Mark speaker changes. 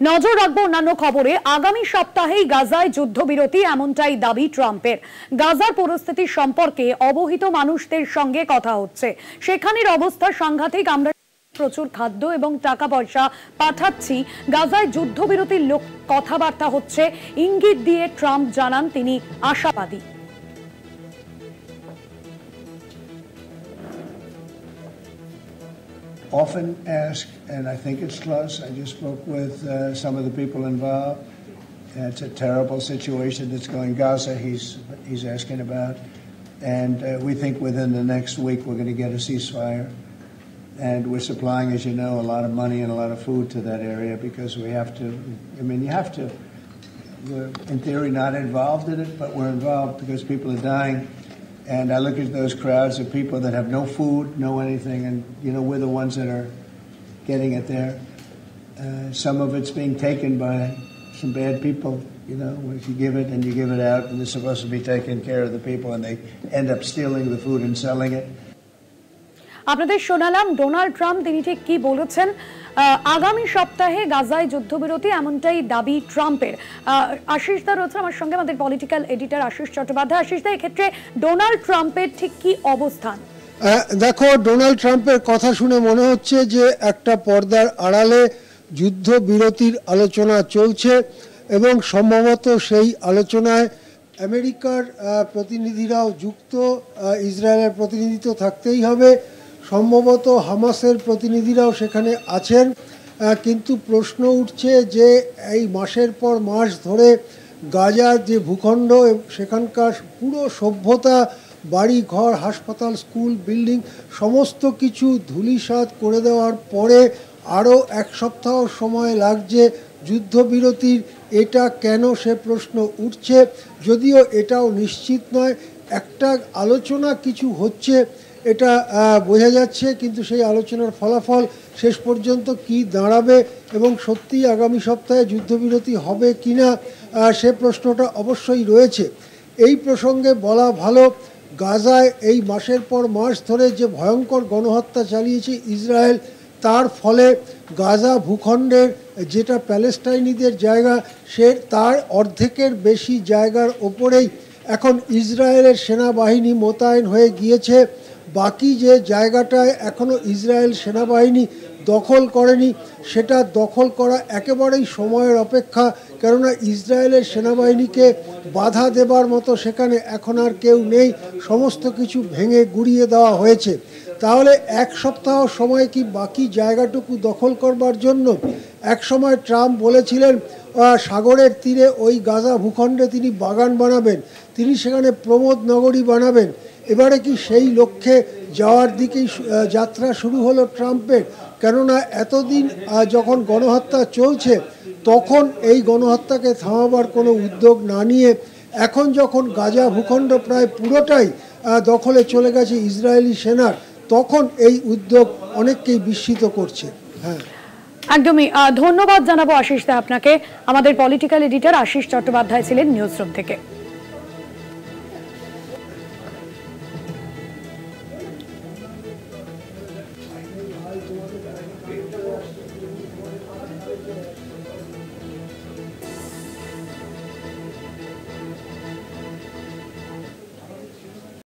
Speaker 1: নজর রাখবো অন্যান্য খবরে। আগামী সপ্তাহেই গাজায় যুদ্ধবিরতি এমনটাই দাবি ট্রাম্পের। গাজার পরিস্থিতি সম্পর্কে অবহিত মানুষদের সঙ্গে কথা হচ্ছে, সেখানের অবস্থা সাংঘাতিক। আমরা প্রচুর খাদ্য এবং টাকা পয়সা পাঠাচ্ছি। গাজায় যুদ্ধবিরতির কথাবার্তা হচ্ছে ইঙ্গিত দিয়ে ট্রাম্প জানান তিনি আশাবাদী।
Speaker 2: Often ask, and I think it's close. I just spoke with some of the people involved. It's a terrible situation that's going Gaza. He's asking about, and we think within the next week we're going to get a ceasefire. And we're supplying, as you know, a lot of money and a lot of food to that area because we have to. I mean, you have to. We're in theory not involved in it, but we're involved because people are dying. And I look at those crowds of people that have no food, no anything, and, you know, we're the ones that are getting it there. Some of it's being taken by some bad people, you know, if you give it and you give it out, and they're supposed to be taking care of the people, and they end up stealing the food and selling it.
Speaker 1: আপনাদের শোনালাম Donald Trump তিনি ঠিক কি বলেছেন। আগামী সপ্তাহে গাজায় যুদ্ধবিরতি এমনটাই দাবি ট্রাম্পের। আশিস দা রয়েছে আমার সঙ্গে, আমাদের পলিটিক্যাল এডিটর আশিস চট্টোপাধ্যায়। আশিস দা, এক্ষেত্রে ডোনাল্ড ট্রাম্পের ঠিক কি অবস্থান?
Speaker 3: দেখো, ডোনাল্ড ট্রাম্পের কথা শুনে মনে হচ্ছে যে একটা পর্দার আড়ালে যুদ্ধবিরতির আলোচনা চলছে এবং সম্ভবত সেই আলোচনায় আমেরিকার প্রতিনিধিরাও যুক্ত, ইসরায়েলের প্রতিনিধি তো থাকতেই হবে, সম্ভবত হামাসের প্রতিনিধিরাও সেখানে আছেন। কিন্তু প্রশ্ন উঠছে যে এই মাসের পর মাস ধরে গাজার যে ভূখণ্ড, সেখানকার পুরো সভ্যতা, বাড়ি ঘর, হাসপাতাল, স্কুল, বিল্ডিং সমস্ত কিছু ধূলিসাৎ করে দেওয়ার পরে আরও এক সপ্তাহ সময় লাগছে যুদ্ধবিরতির। এটা কেন, সে প্রশ্ন উঠছে। যদিও এটাও নিশ্চিত নয়, একটা আলোচনা কিছু হচ্ছে এটা বোঝা যাচ্ছে, কিন্তু সেই আলোচনার ফলাফল শেষ পর্যন্ত কি দাঁড়াবে এবং সত্যি আগামী সপ্তাহে যুদ্ধবিরতি হবে কি না, সে প্রশ্নটা অবশ্যই রয়েছে। এই প্রসঙ্গে বলা ভালো, গাজায় এই মাসের পর মাস ধরে যে ভয়ঙ্কর গণহত্যা চালিয়েছে ইসরায়েল, তার ফলে গাজা ভূখণ্ডের যেটা প্যালেস্টাইনিদের জায়গা, তার অর্ধেকের বেশি জায়গার ওপরেই এখন ইসরায়েলের সেনাবাহিনী মোতায়েন হয়ে গিয়েছে। বাকি যে জায়গাটায় এখনও ইসরায়েল সেনাবাহিনী দখল করেনি, সেটা দখল করা একেবারেই সময়ের অপেক্ষা, কেননা ইসরায়েলের সেনাবাহিনীকে বাধা দেবার মতো সেখানে এখন আর কেউ নেই, সমস্ত কিছু ভেঙে গুড়িয়ে দেওয়া হয়েছে। তাহলে এক সপ্তাহ সময় কি বাকি জায়গাটুকু দখল করবার জন্য? এক সময় ট্রাম্প বলেছিলেন সাগরের তীরে ওই গাজা ভূখণ্ডে তিনি বাগান বানাবেন, তিনি সেখানে প্রমোদ নগরী বানাবেন। এবারে কি সেই লক্ষ্যে যাওয়ার দিকেই যাত্রা শুরু হলো ট্রাম্পের? কেননা এতদিন যখন গণহত্যা চলছে, তখন এই গণহত্যাকে থামাবার কোনো উদ্যোগ না নিয়ে এখন যখন গাজা ভূখণ্ড প্রায় পুরোটাই দখলে চলে গেছে ইসরায়েলি সেনার, তখন এই উদ্যোগ অনেককেই বিস্মিত করছে। হ্যাঁ,
Speaker 1: একদমই। ধন্যবাদ জানাবো আশিস দা আপনাকে। আমাদের পলিটিক্যাল এডিটর আশিস চট্টোপাধ্যায় ছিলেন নিউজ রুম থেকে।